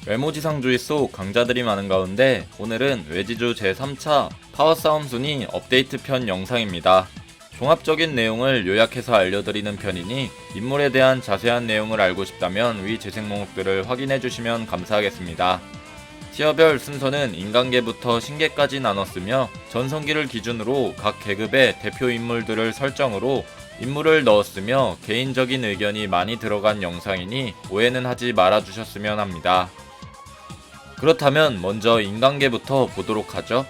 외모지상주의 속 강자들이 많은 가운데 오늘은 외지주 제3차 파워싸움 순위 업데이트 편 영상입니다. 종합적인 내용을 요약해서 알려드리는 편이니 인물에 대한 자세한 내용을 알고 싶다면 위 재생 목록들을 확인해주시면 감사하겠습니다. 티어별 순서는 인간계부터 신계까지 나눴으며 전성기를 기준으로 각 계급의 대표 인물들을 설정으로 인물을 넣었으며 개인적인 의견이 많이 들어간 영상이니 오해는 하지 말아주셨으면 합니다. 그렇다면 먼저 인간계부터 보도록 하죠.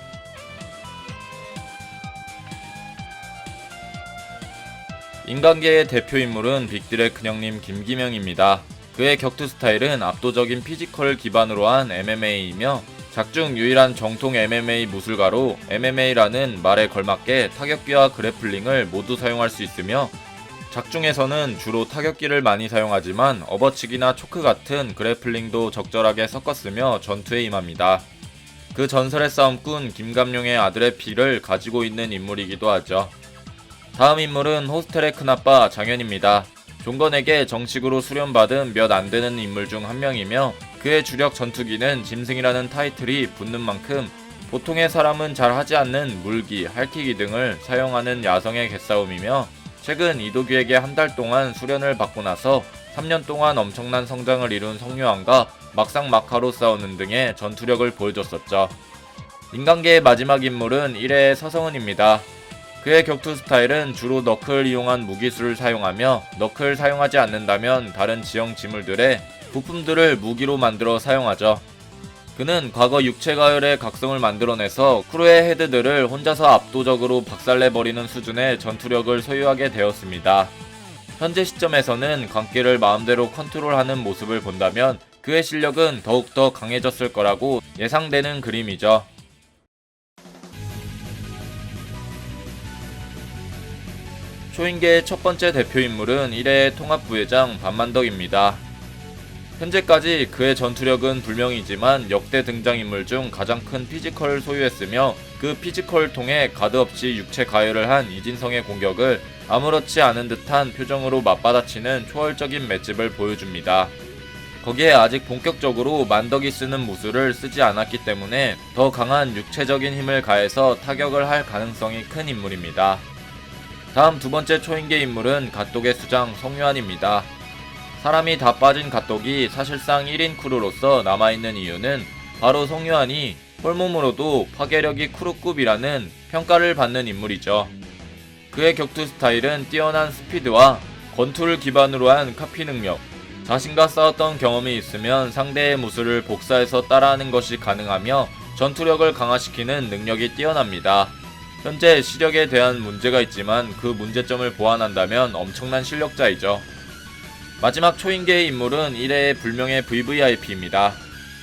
인간계의 대표 인물은 빅딜의 큰형님 김기명입니다. 그의 격투 스타일은 압도적인 피지컬을 기반으로 한 MMA이며 작중 유일한 정통 MMA 무술가로 MMA라는 말에 걸맞게 타격기와 그래플링을 모두 사용할 수 있으며 작중에서는 주로 타격기를 많이 사용하지만 업어치기나 초크 같은 그래플링도 적절하게 섞었으며 전투에 임합니다. 그 전설의 싸움꾼 김감룡의 아들의 피를 가지고 있는 인물이기도 하죠. 다음 인물은 호스텔의 큰아빠 장현입니다. 종건에게 정식으로 수련받은 몇 안되는 인물 중 한 명이며 그의 주력 전투기는 짐승이라는 타이틀이 붙는 만큼 보통의 사람은 잘 하지 않는 물기, 할퀴기 등을 사용하는 야성의 개싸움이며 최근 이도규에게 한 달 동안 수련을 받고 나서 3년 동안 엄청난 성장을 이룬 성유한과 막상 막하로 싸우는 등의 전투력을 보여줬었죠. 인간계의 마지막 인물은 1회의 서성은입니다. 그의 격투 스타일은 주로 너클을 이용한 무기수를 사용하며 너클을 사용하지 않는다면 다른 지형 지물들의 부품들을 무기로 만들어 사용하죠. 그는 과거 육체가열의 각성을 만들어내서 크루의 헤드들을 혼자서 압도적으로 박살내버리는 수준의 전투력을 소유하게 되었습니다. 현재 시점에서는 광기를 마음대로 컨트롤하는 모습을 본다면 그의 실력은 더욱더 강해졌을 거라고 예상되는 그림이죠. 초인계의 첫 번째 대표 인물은 1회의 통합부회장 반만덕입니다. 현재까지 그의 전투력은 불명이지만 역대 등장인물 중 가장 큰 피지컬을 소유했으며 그 피지컬을 통해 가드없이 육체 가열을 한 이진성의 공격을 아무렇지 않은 듯한 표정으로 맞받아치는 초월적인 맷집을 보여줍니다. 거기에 아직 본격적으로 만덕이 쓰는 무술을 쓰지 않았기 때문에 더 강한 육체적인 힘을 가해서 타격을 할 가능성이 큰 인물입니다. 다음 두 번째 초인계 인물은 갓독의 수장 성유한입니다. 사람이 다 빠진 갓독이 사실상 1인 크루로서 남아있는 이유는 바로 성유한이 홀몸으로도 파괴력이 크루급이라는 평가를 받는 인물이죠. 그의 격투 스타일은 뛰어난 스피드와 권투를 기반으로 한 카피 능력, 자신과 싸웠던 경험이 있으면 상대의 무술을 복사해서 따라하는 것이 가능하며 전투력을 강화시키는 능력이 뛰어납니다. 현재 시력에 대한 문제가 있지만 그 문제점을 보완한다면 엄청난 실력자이죠. 마지막 초인계의 인물은 1회의 불명의 VVIP입니다.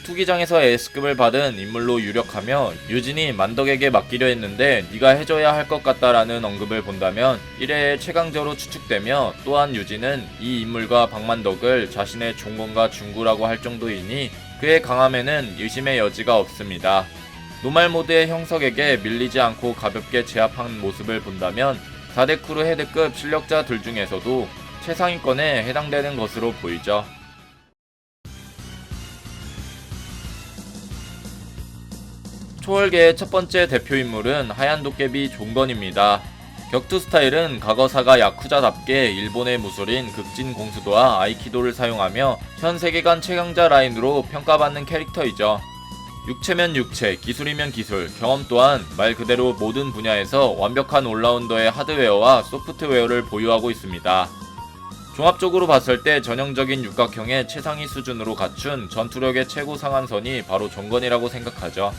투기장에서 S급을 받은 인물로 유력하며 유진이 만덕에게 맡기려 했는데 네가 해줘야 할 것 같다라는 언급을 본다면 1회의 최강자로 추측되며 또한 유진은 이 인물과 박만덕을 자신의 종건과 중구라고 할 정도이니 그의 강함에는 의심의 여지가 없습니다. 노말 모드의 형석에게 밀리지 않고 가볍게 제압한 모습을 본다면 4대 크루 헤드급 실력자들 중에서도 최상위권에 해당되는 것으로 보이죠. 초월계의 첫 번째 대표 인물은 하얀 도깨비 종건입니다. 격투 스타일은 과거사가 야쿠자답게 일본의 무술인 극진 공수도와 아이키도를 사용하며 현 세계관 최강자 라인으로 평가받는 캐릭터이죠. 육체면 육체, 기술이면 기술, 경험 또한 말 그대로 모든 분야에서 완벽한 올라운더의 하드웨어와 소프트웨어를 보유하고 있습니다. 종합적으로 봤을 때 전형적인 육각형의 최상위 수준으로 갖춘 전투력의 최고 상한선이 바로 종건이라고 생각하죠.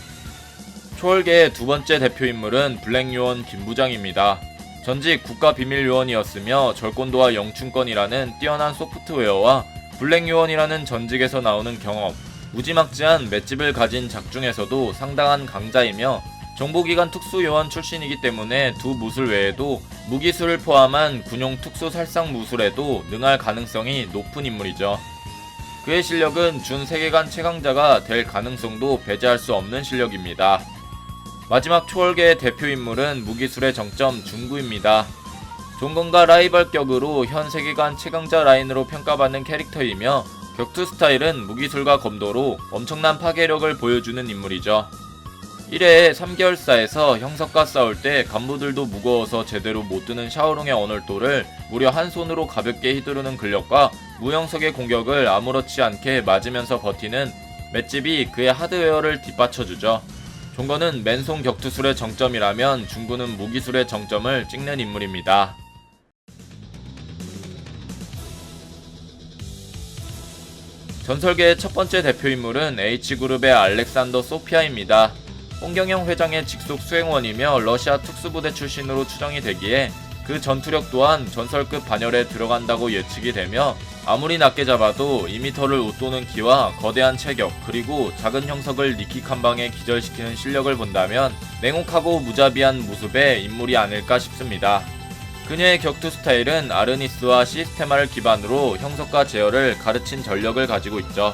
초월계의 두 번째 대표 인물은 블랙요원 김부장입니다. 전직 국가비밀요원이었으며 절권도와 영춘권이라는 뛰어난 소프트웨어와 블랙요원이라는 전직에서 나오는 경험, 무지막지한 맷집을 가진 작중에서도 상당한 강자이며 정보기관 특수요원 출신이기 때문에 두 무술 외에도 무기술을 포함한 군용 특수 살상 무술에도 능할 가능성이 높은 인물이죠. 그의 실력은 준 세계관 최강자가 될 가능성도 배제할 수 없는 실력입니다. 마지막 초월계의 대표 인물은 무기술의 정점 중구입니다. 종건과 라이벌격으로 현 세계관 최강자 라인으로 평가받는 캐릭터이며 격투 스타일은 무기술과 검도로 엄청난 파괴력을 보여주는 인물이죠. 1회에 3개월사에서 형석과 싸울 때 간부들도 무거워서 제대로 못 드는 샤오롱의 언월도를 무려 한 손으로 가볍게 휘두르는 근력과 무형석의 공격을 아무렇지 않게 맞으면서 버티는 맷집이 그의 하드웨어를 뒷받쳐주죠. 종거는 맨손 격투술의 정점이라면 중구는 무기술의 정점을 찍는 인물입니다. 전설계의 첫 번째 대표 인물은 H그룹의 알렉산더 소피아입니다. 홍경영 회장의 직속 수행원이며 러시아 특수부대 출신으로 추정이 되기에 그 전투력 또한 전설급 반열에 들어간다고 예측이 되며 아무리 낮게 잡아도 2m를 웃도는 키와 거대한 체격 그리고 작은 형석을 니킥 한 방에 기절시키는 실력을 본다면 냉혹하고 무자비한 모습의 인물이 아닐까 싶습니다. 그녀의 격투 스타일은 아르니스와 시스테마를 기반으로 형석과 제어를 가르친 전력을 가지고 있죠.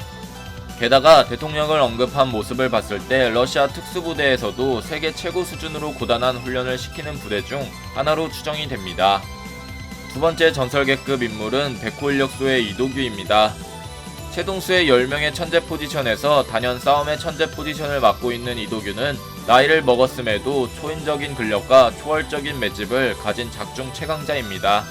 게다가 대통령을 언급한 모습을 봤을 때 러시아 특수부대에서도 세계 최고 수준으로 고단한 훈련을 시키는 부대 중 하나로 추정이 됩니다. 두 번째 전설계급 인물은 백호인력소의 이도규입니다. 최동수의 10명의 천재 포지션에서 단연 싸움의 천재 포지션을 맡고 있는 이도규는 나이를 먹었음에도 초인적인 근력과 초월적인 맷집을 가진 작중 최강자입니다.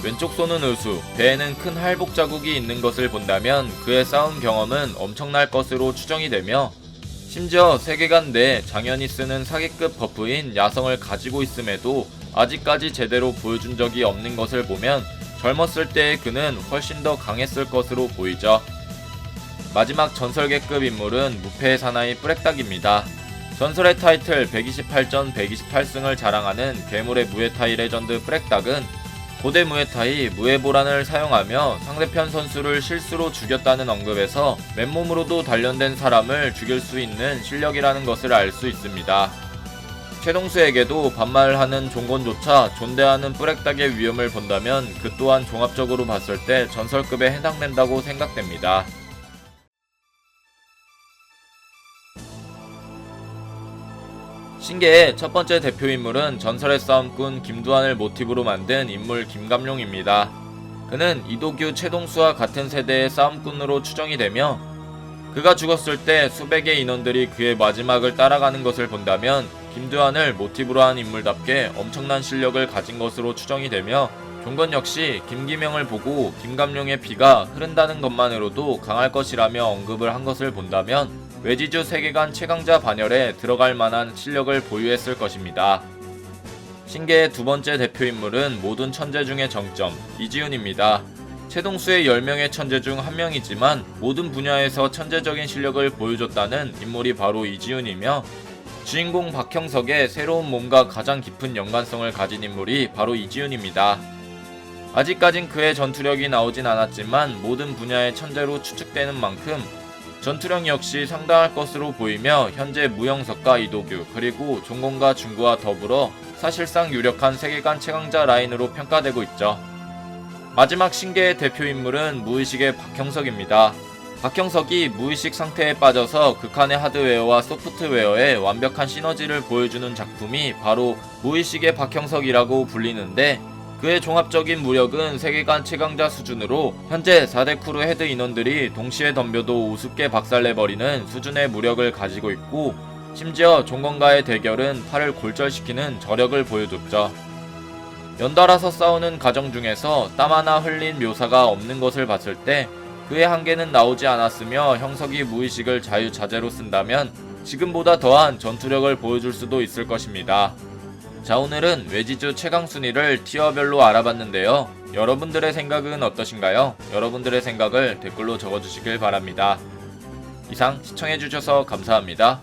왼쪽 손은 의수, 배에는 큰 할복 자국이 있는 것을 본다면 그의 싸움 경험은 엄청날 것으로 추정이 되며 심지어 세계관 내 장연이 쓰는 사기급 버프인 야성을 가지고 있음에도 아직까지 제대로 보여준 적이 없는 것을 보면 젊었을 때의 그는 훨씬 더 강했을 것으로 보이죠. 마지막 전설계급 인물은 무패의 사나이 뿌렉닭입니다. 전설의 타이틀 128전 128승을 자랑하는 괴물의 무에타이 레전드 뿌렉닭은 고대 무에타이 무에보란을 사용하며 상대편 선수를 실수로 죽였다는 언급에서 맨몸으로도 단련된 사람을 죽일 수 있는 실력이라는 것을 알 수 있습니다. 최동수에게도 반말하는 종건조차 존대하는 뿌렉닭의 위험을 본다면 그 또한 종합적으로 봤을 때 전설급에 해당된다고 생각됩니다. 신계의 첫 번째 대표 인물은 전설의 싸움꾼 김두한을 모티브로 만든 인물 김감룡입니다. 그는 이도규, 최동수와 같은 세대의 싸움꾼으로 추정이 되며 그가 죽었을 때 수백의 인원들이 그의 마지막을 따라가는 것을 본다면 김두한을 모티브로 한 인물답게 엄청난 실력을 가진 것으로 추정이 되며 종건 역시 김기명을 보고 김감룡의 피가 흐른다는 것만으로도 강할 것이라며 언급을 한 것을 본다면 외지주 세계관 최강자 반열에 들어갈 만한 실력을 보유했을 것입니다. 신계의 두 번째 대표 인물은 모든 천재 중의 정점, 이지훈입니다. 최동수의 10명의 천재 중 한 명이지만 모든 분야에서 천재적인 실력을 보여줬다는 인물이 바로 이지훈이며 주인공 박형석의 새로운 몸과 가장 깊은 연관성을 가진 인물이 바로 이지훈입니다. 아직까진 그의 전투력이 나오진 않았지만 모든 분야의 천재로 추측되는 만큼 전투력 역시 상당할 것으로 보이며 현재 무형석과 이도규 그리고 종건과 중구와 더불어 사실상 유력한 세계관 최강자 라인으로 평가되고 있죠. 마지막 신계의 대표 인물은 무의식의 박형석입니다. 박형석이 무의식 상태에 빠져서 극한의 하드웨어와 소프트웨어의 완벽한 시너지를 보여주는 작품이 바로 무의식의 박형석이라고 불리는데 그의 종합적인 무력은 세계관 최강자 수준으로 현재 4대 크루 헤드 인원들이 동시에 덤벼도 우습게 박살내버리는 수준의 무력을 가지고 있고 심지어 종건과의 대결은 팔을 골절시키는 저력을 보여줬죠. 연달아서 싸우는 과정 중에서 땀 하나 흘린 묘사가 없는 것을 봤을 때 그의 한계는 나오지 않았으며 형석이 무의식을 자유자재로 쓴다면 지금보다 더한 전투력을 보여줄 수도 있을 것입니다. 자, 오늘은 외지주 최강 순위를 티어별로 알아봤는데요. 여러분들의 생각은 어떠신가요? 여러분들의 생각을 댓글로 적어주시길 바랍니다. 이상 시청해주셔서 감사합니다.